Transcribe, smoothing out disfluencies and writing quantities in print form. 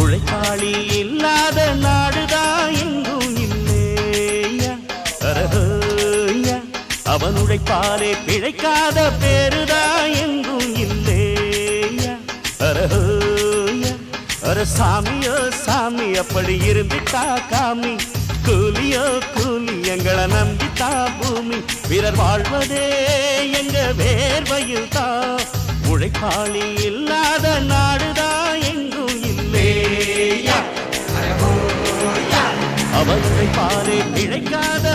உழைப்பாளி இல்லாத நாடுதான் எங்கும் இல்லையா அரஹோயா அவன் உழைப்பாலே பிழைக்காத பேருதான் எங்கும் இல்லையா அரஹோயா அர சாமியோ சாமி அப்படி இருந்துட்டா காமி கூலியோ கூலி எங்களை நம்பித்தா பூமி பிறர் வாழ்வதே எங்க வேர்வையில் தான் உழைப்பாளி இல்லாத நாடுதான் எங்கும் இல்லையா அவன் உழைப்பாலே பிழைக்காத